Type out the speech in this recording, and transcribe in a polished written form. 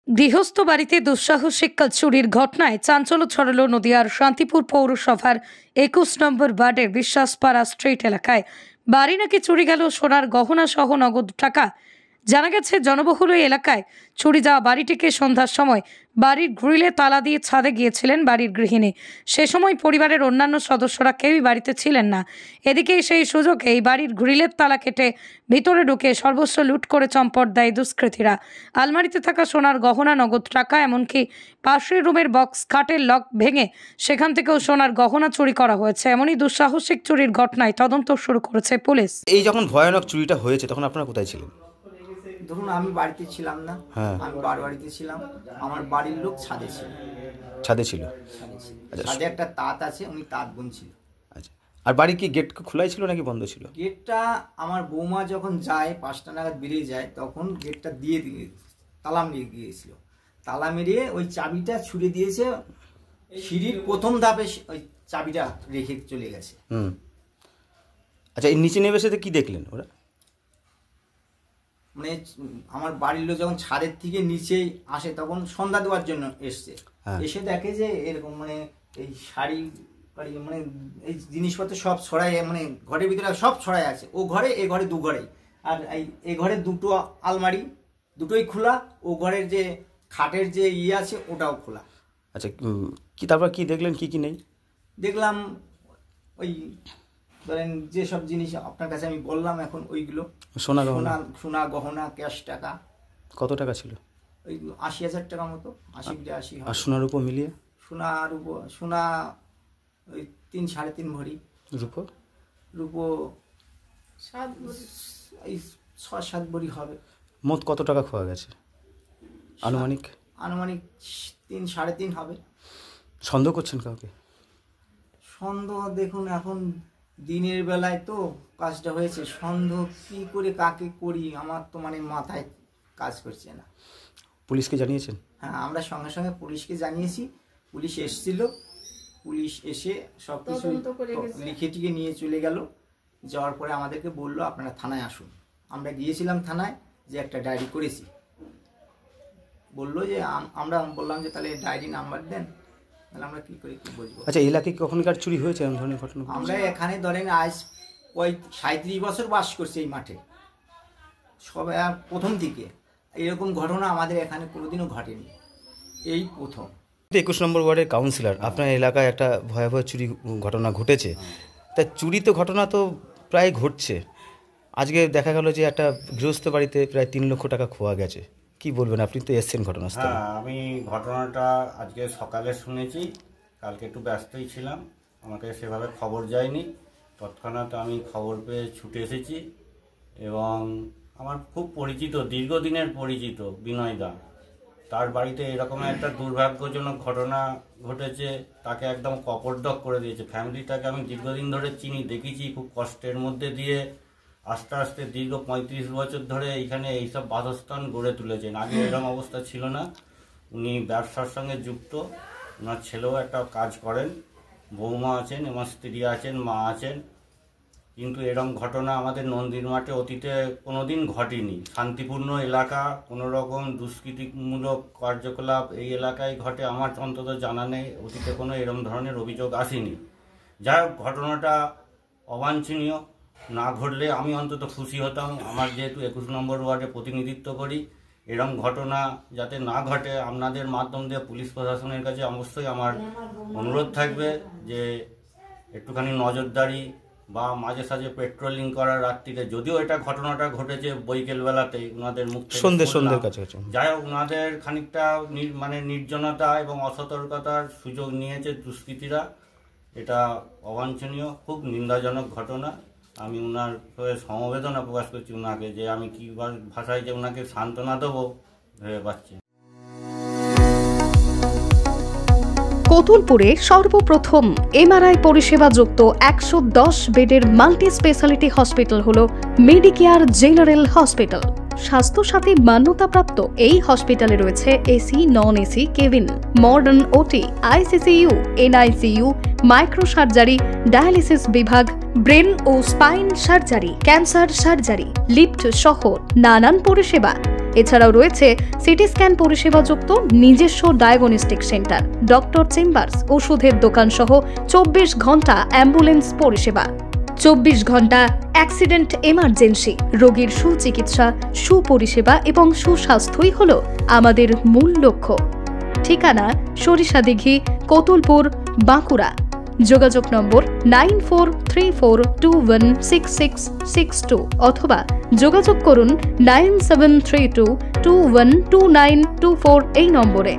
গৃহস্থ বাড়িতে দুঃসাহসিক চুরির ঘটনায় চাঞ্চল্য ছড়ালো নদিয়ার শান্তিপুর পৌরসভার ২১ নম্বর ওয়ার্ডের বিশ্বাসপাড়া স্ট্রিট এলাকায়। বাড়ি নাকি চুরি গেল সোনার গহনা সহ নগদ টাকা। জানা গেছে, জনবহুল ওই এলাকায় চুরি যাওয়া বাড়িটিকে সন্ধ্যার সময় বাড়ির গ্রিলে তালা দিয়ে ছাদে গিয়েছিলেন বাড়ির গৃহিণী। সে সময় পরিবারের অন্যান্য সদস্যরা কেউই বাড়িতে ছিলেন না। এদিকে সেই সুযোগে এই বাড়ির গ্রিলের তালা কেটে ভিতরে ঢুকে সর্বস্ব লুট করে চম্পট দেয় দুষ্কৃতীরা। আলমারিতে থাকা সোনার গহনা, নগদ টাকা, এমনকি পাশের রুমের বক্স খাটের লক ভেঙে সেখান থেকেও সোনার গহনা চুরি করা হয়েছে। এমনই দুঃসাহসিক চুরির ঘটনায় তদন্ত শুরু করেছে পুলিশ। এই যখন ভয়ানক চুরিটা হয়েছে তখন আপনারা কোথায় ছিলেন? ধরুন আমি বাড়িতে ছিলাম না, আমি বাড়িতে ছিলাম, আমার বাড়ির লোক ছাদে ছিল। ছাদে ছিল? ছাদে একটা তাঁত আছে, উনি তাঁত বুনছিল। আচ্ছা, আর বাড়ি কি গেট খোলাই ছিল নাকি বন্ধ ছিল? গেটটা আমার বৌমা যখন যায় ৫টা নাগাদ বেরিয়ে যায়, তখন গেটটা দিয়ে তালা মেরে গিয়েছিল। তালা মেরিয়ে ওই চাবিটা ছুড়ে দিয়েছে, সিঁড়ির প্রথম ধাপে ওই চাবিটা রেখে চলে গেছে। আচ্ছা, এই নিচে নেমে এসে কি দেখলেন ওরা? মানে আমার বাড়ির লোক যখন ছাদের থেকে নিচে আসে তখন সন্ধ্যা দেওয়ার জন্য এসছে, এসে দেখে যে এরকম মানে এই শাড়ি মানে এই জিনিসপত্র সব ছড়াই, মানে ঘরের ভিতরে সব ছড়াই আছে। ও ঘরে, এ ঘরে, দু ঘরে। আর এই ঘরে দুটো আলমারি, দুটোই খোলা। ও ঘরের যে খাটের যে আছে ওটাও খোলা। আচ্ছা, কি তারপর কি দেখলেন, কি কি নেই? দেখলাম ওই ধরেন যেসব জিনিস আপনার কাছে আমি বললাম এখন, ওইগুলো সোনা গহনা, ক্যাশ টাকা। কত টাকা ছিল? ওই ৮০,০০০ টাকা মতো, ৮০-৮০। আর সোনার উপর মিলিয়ে? সোনা ওই ৩-৩.৫ ভরি। রূপো ৬-৭ ভরি হবে। মোট কত টাকা খোয়া গেছে আনুমানিক? ৩-৩.৫ হবে। সন্দেহ করছেন কাউকে? সন্দেহ দেখুন, এখন দিনের বেলায় তো কাজটা হয়েছে, সন্দেহ কি করে কাকে করি আমার তো মানে মাথায় কাজ করছে না। পুলিশকে জানিয়েছেন? হ্যাঁ, আমরা সঙ্গে সঙ্গে পুলিশকে জানিয়েছি। পুলিশ এসেছিল, পুলিশ এসে সব কিছু লিখে টিকে নিয়ে চলে গেল। যাওয়ার পরে আমাদেরকে বললো আপনারা থানায় আসুন। আমরা গিয়েছিলাম থানায়, যে একটা ডায়েরি করেছি। বললো যে আমরা বললাম যে তাহলে ডায়েরি নাম্বার দেন। তাহলে আমরা কি করে কি বলবো। আচ্ছা, এলাকায় কখনকার চুরি হয়েছে এমন ধরনের ঘটনা? আমরা এখানে ধরেন আজ ৩৭ বছর বাস করছি এই মাঠে, সবাই প্রথম থেকে এরকম ঘটনা আমাদের এখানে কোনোদিনও ঘটেনি, এই প্রথম। ২১ নম্বর ওয়ার্ডের কাউন্সিলর, আপনার এলাকায় একটা ভয়াবহ চুরি ঘটনা ঘটেছে। তা চুরি তো ঘটনা তো প্রায় ঘটছে। আজকে দেখা গেল যে একটা গৃহস্থ বাড়িতে প্রায় ৩ লক্ষ টাকা খোয়া গেছে। কি বলবেন, আপনি তো এসছেন ঘটনাস্থলে? হ্যাঁ, আমি ঘটনাটা আজকে সকালে শুনেছি। কালকে একটু ব্যস্তই ছিলাম, আমাকে সেভাবে খবর যায়নি। তৎক্ষণাৎ আমি খবর পেয়ে ছুটে এসেছি এবং আমার খুব পরিচিত, দীর্ঘদিনের পরিচিত বিনয় দা, তার বাড়িতে এরকম একটা দুর্ভাগ্যজনক ঘটনা ঘটেছে। তাকে একদম কপর্দক করে দিয়েছে। ফ্যামিলিটাকে আমি দীর্ঘদিন ধরে চিনি, দেখেছি খুব কষ্টের মধ্যে দিয়ে আস্তে আস্তে দীর্ঘ ৩৫ বছর ধরে এইখানে এইসব বাসস্থান গড়ে তুলেছেন। আগে এরকম অবস্থা ছিল না। উনি ব্যবসার সঙ্গে যুক্ত, ওনার ছেলেও একটা কাজ করেন, বৌমা আছেন এবং স্ত্রী আছেন, মা আছেন। কিন্তু এরকম ঘটনা আমাদের নন্দীর মাঠে অতীতে কোনোদিন ঘটেনি। শান্তিপূর্ণ এলাকা, কোনো রকম দুষ্কৃতিমূলক কার্যকলাপ এই এলাকায় ঘটে আমার অন্তত জানা নেই। অতীতে কোনো এরকম ধরনের অভিযোগ আসেনি। যাই হোক, ঘটনাটা অবাঞ্ছনীয়। না ঘটলে আমি অন্তত খুশি হতাম। আমার যেহেতু ২১ নম্বর ওয়ার্ডে প্রতিনিধিত্ব করি, এরকম ঘটনা যাতে না ঘটে আপনাদের মাধ্যম দিয়ে পুলিশ প্রশাসনের কাছে অবশ্যই আমার অনুরোধ থাকবে যে একটুখানি নজরদারি বা মাঝে সাঝে পেট্রোলিং করার রাত্রিতে। যদিও এটা ঘটনাটা ঘটেছে বৈকেল বেলাতেই, ওনাদের মুখ থেকে সন্ধ্যের কাছে। যাই হোক, ওনাদের খানিকটা মানে নির্জনতা এবং অসতর্কতার সুযোগ নিয়েছে দুষ্কৃতীরা। এটা অবাঞ্ছনীয়, খুব নিন্দাজনক ঘটনা। আমি ওনার সমবেদনা প্রকাশ করছি ওনাকে, যে আমি কি ভাষায় যে ওনাকে সান্ত্বনা দেবো ভেবে পাচ্ছি। কতুলপুরে সর্বপ্রথম এমআরআই পরিষেবা যুক্ত ১১০ বেডের মাল্টি স্পেশালিটি হসপিটাল হল মেডিকেয়ার জেনারেল হসপিটাল। স্বাস্থ্যসাথী মান্যতাপ্রাপ্ত এই হসপিটালে রয়েছে AC, non AC cabin, modern OT, ICCU, NICU, micro surgery, dialysis বিভাগ, ব্রেন ও spine surgery, cancer surgery, lift সহ নানান পরিষেবা। এছাড়াও রয়েছে সিটি স্ক্যান পরিষেবাযুক্ত নিজস্ব ডায়াগনস্টিক সেন্টার, ডক্টর চেম্বার্স, ওষুধের দোকান সহ 24 ঘন্টা অ্যাম্বুলেন্স পরিষেবা। 24 ঘন্টা অ্যাক্সিডেন্ট এমার্জেন্সি, রোগীর সুচিকিৎসা, সুপরিষেবা এবং সুস্বাস্থ্যই হল আমাদের মূল লক্ষ্য। ঠিকানা সরিষাদিঘি, কতুলপুর, বাঁকুড়া। যোগাযোগ নম্বর 9434216662 অথবা যোগাযোগ করুন 9732212924 এই নম্বরে।